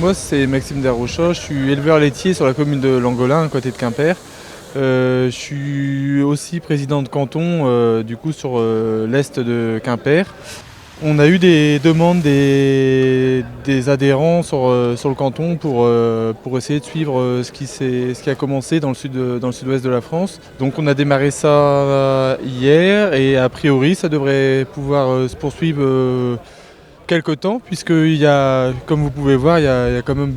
Moi, c'est Maxime Desrochers, je suis éleveur laitier sur la commune de Langolan, à côté de Quimper. Je suis aussi président de canton, du coup, sur l'est de Quimper. On a eu des demandes des adhérents sur le canton pour essayer de suivre ce qui a commencé dans le sud-ouest de la France. Donc on a démarré ça hier et a priori ça devrait pouvoir se poursuivre quelque temps, puisqu'il y a, comme vous pouvez voir, il y a quand même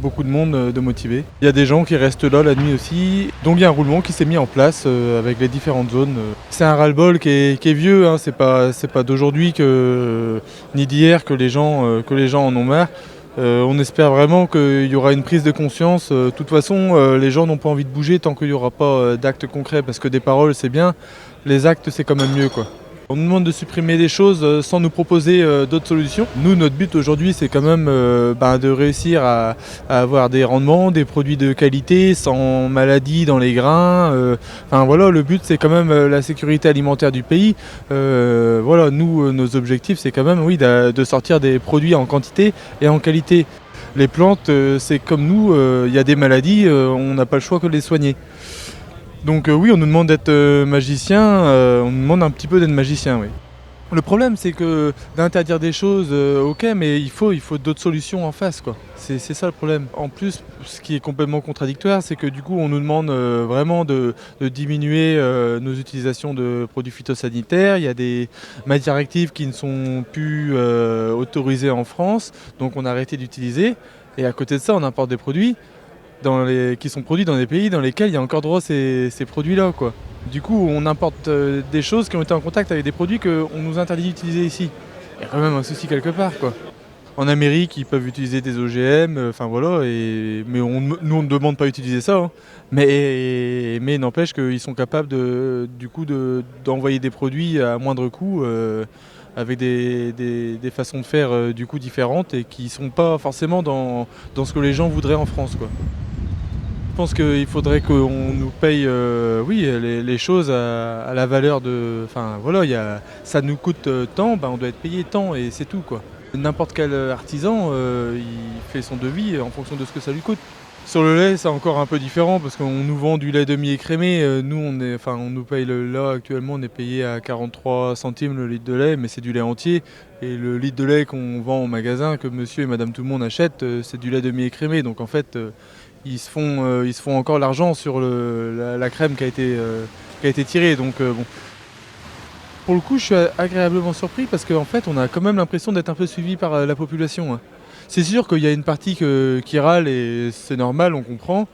beaucoup de monde de motivés. Il y a des gens qui restent là la nuit aussi, donc il y a un roulement qui s'est mis en place avec les différentes zones. C'est un ras-le-bol qui est vieux, hein, c'est pas d'aujourd'hui ni d'hier que les gens en ont marre. On espère vraiment qu'il y aura une prise de conscience. De toute façon, les gens n'ont pas envie de bouger tant qu'il n'y aura pas d'actes concrets, parce que des paroles c'est bien, les actes c'est quand même mieux, quoi. On nous demande de supprimer des choses sans nous proposer d'autres solutions. Nous, notre but aujourd'hui, c'est quand même de réussir à avoir des rendements, des produits de qualité, sans maladie dans les grains. Enfin voilà, le but, c'est quand même la sécurité alimentaire du pays. Voilà, nous, nos objectifs, c'est quand même, oui, de sortir des produits en quantité et en qualité. Les plantes, c'est comme nous, il y a des maladies, on n'a pas le choix que de les soigner. Donc oui, on nous demande d'être magicien, on nous demande un petit peu d'être magicien, oui. Le problème, c'est que d'interdire des choses, ok, mais il faut d'autres solutions en face, quoi. C'est ça le problème. En plus, ce qui est complètement contradictoire, c'est que du coup, on nous demande vraiment de diminuer nos utilisations de produits phytosanitaires. Il y a des matières actives qui ne sont plus autorisées en France, donc on a arrêté d'utiliser. Et à côté de ça, on importe des produits qui sont produits dans des pays dans lesquels il y a encore droit à ces produits-là, quoi. Du coup, on importe des choses qui ont été en contact avec des produits qu'on nous interdit d'utiliser ici. Il y a quand même un souci quelque part, quoi. En Amérique, ils peuvent utiliser des OGM, enfin voilà, mais nous on ne demande pas d'utiliser ça, hein. Mais n'empêche qu'ils sont capables d'envoyer des produits à moindre coût, avec des façons de faire du coup différentes et qui ne sont pas forcément dans ce que les gens voudraient en France, quoi. Je pense qu'il faudrait qu'on nous paye oui, les choses à la valeur de. Enfin voilà, ça nous coûte tant, on doit être payé tant et c'est tout, quoi. N'importe quel artisan, il fait son devis en fonction de ce que ça lui coûte. Sur le lait, c'est encore un peu différent parce qu'on nous vend du lait demi-écrémé. Nous, on nous paye là actuellement, on est payé à 43 centimes le litre de lait, mais c'est du lait entier. Et le litre de lait qu'on vend au magasin, que monsieur et madame tout le monde achètent, c'est du lait demi-écrémé. Donc en fait, ils se font encore l'argent sur la crème qui a été tirée. Donc bon. Pour le coup, je suis agréablement surpris parce qu'en fait, on a quand même l'impression d'être un peu suivi par la population, hein. C'est sûr qu'il y a une partie qui râle et c'est normal, on comprend.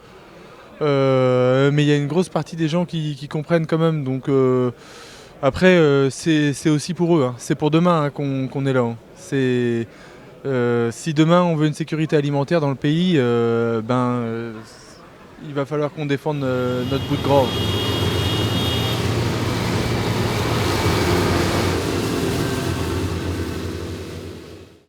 Mais il y a une grosse partie des gens qui comprennent quand même. Donc après, c'est aussi pour eux, hein. C'est pour demain, hein, qu'on est là, hein. Si demain on veut une sécurité alimentaire dans le pays, il va falloir qu'on défende notre bout de gras.